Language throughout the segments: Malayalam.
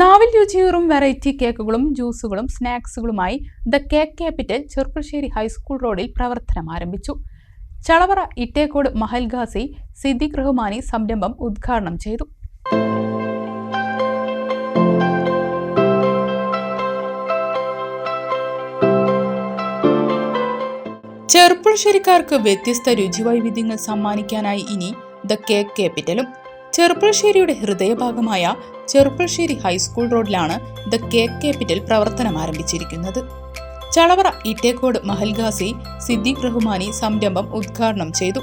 നാവിൽ രുചിയൂറും വെറൈറ്റി കേക്കുകളും ജ്യൂസുകളും സ്നാക്സുകളുമായി the cake capital Cherpulassery high school റോഡിൽ പ്രവർത്തനം ആരംഭിച്ചു. ചളവറ ഇട്ടേക്കോട് മഹൽ ഖാസി സിദ്ദിഖ് റഹ്മാനി സംരംഭം ഉദ്ഘാടനം ചെയ്തു. ചെർപ്പുളശ്ശേരിക്കാർക്ക് വ്യത്യസ്ത രുചിവൈവിധ്യങ്ങൾ സമ്മാനിക്കാനായി ഇനി ദ കേക്ക് ക്യാപിറ്റലും. ചെർപ്പുളശ്ശേരിയുടെ ഹൃദയഭാഗമായ ചെർപ്പുളശ്ശേരി ഹൈസ്കൂൾ റോഡിലാണ് ദ കേക്ക് ക്യാപിറ്റൽ പ്രവർത്തനം ആരംഭിച്ചിരിക്കുന്നത്. ചളവറ ഇട്ടേക്കോട് മഹൽ ഖാസി സിദ്ദിഖ് റഹ്മാനി സംരംഭം ഉദ്ഘാടനം ചെയ്തു.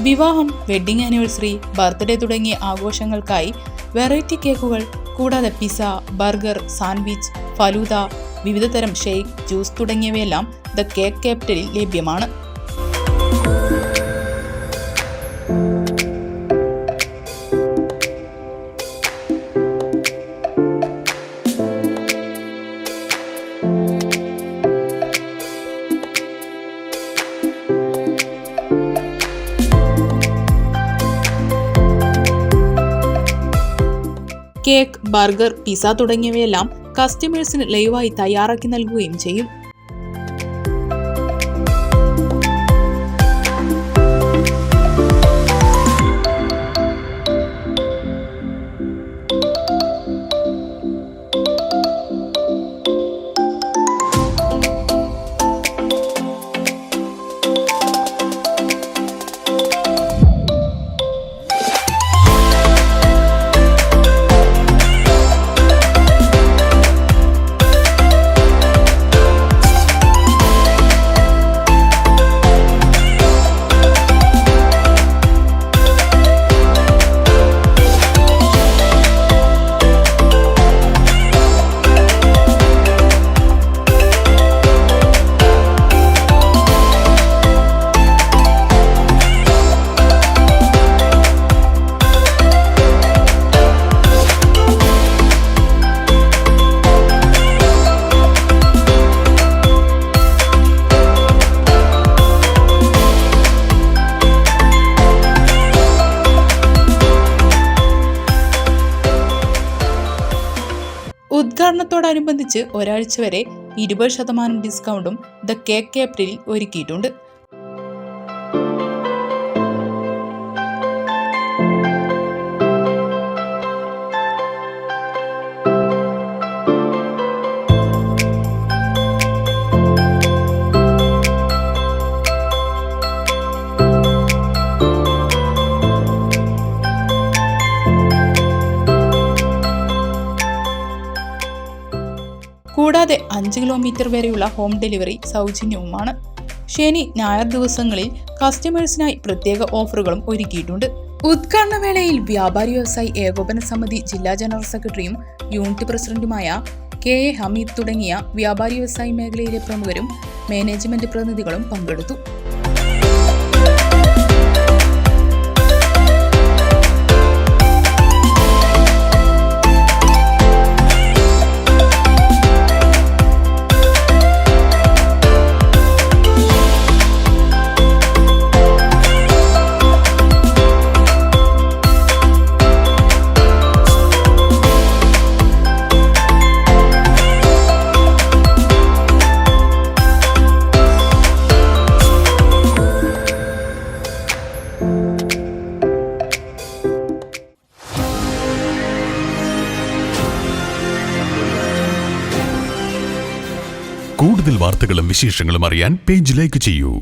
വിവാഹം, വെഡ്ഡിംഗ് ആനിവേഴ്സറി, ബർത്ത്ഡേ തുടങ്ങിയ ആഘോഷങ്ങൾക്കായി വെറൈറ്റി കേക്കുകൾ, കൂടാതെ പിസ്സ, ബർഗർ, സാൻഡ്വിച്ച്, ഫലൂദ, വിവിധതരം ഷേക്ക്, ജ്യൂസ് തുടങ്ങിയവയെല്ലാം ദ കേക്ക് ക്യാപിറ്റലിൽ ലഭ്യമാണ്. കേക്ക്, ബർഗർ, പിസ്സ തുടങ്ങിയവയെല്ലാം കസ്റ്റമേഴ്സിന് ലൈവായി തയ്യാറാക്കി നൽകുകയും ചെയ്യും. ഉദ്ഘാടനത്തോടനുബന്ധിച്ച് ഒരാഴ്ച വരെ 20% ഡിസ്കൗണ്ടും ദ കേക്ക് ക്യാപിറ്റലിൽ ഒരുക്കിയിട്ടുണ്ട്. കൂടാതെ 5 കിലോമീറ്റർ വരെയുള്ള ഹോം ഡെലിവറി സൗജന്യവുമാണ്. ശനി, ഞായർ ദിവസങ്ങളിൽ കസ്റ്റമേഴ്സിനായി പ്രത്യേക ഓഫറുകളും ഒരുക്കിയിട്ടുണ്ട്. ഉദ്ഘാടന വേളയിൽ വ്യാപാരി വ്യവസായി ഏകോപന സമിതി ജില്ലാ ജനറൽ സെക്രട്ടറിയും യൂണിറ്റ് പ്രസിഡന്റുമായ KA ഹമീദ് തുടങ്ങിയ വ്യാപാരി വ്യവസായി മേഖലയിലെ പ്രമുഖരും മാനേജ്മെന്റ് പ്രതിനിധികളും പങ്കെടുത്തു. കൂടുതൽ വാർത്തകളും വിശേഷങ്ങളും അറിയാൻ പേജ് ലൈക്ക് ചെയ്യൂ.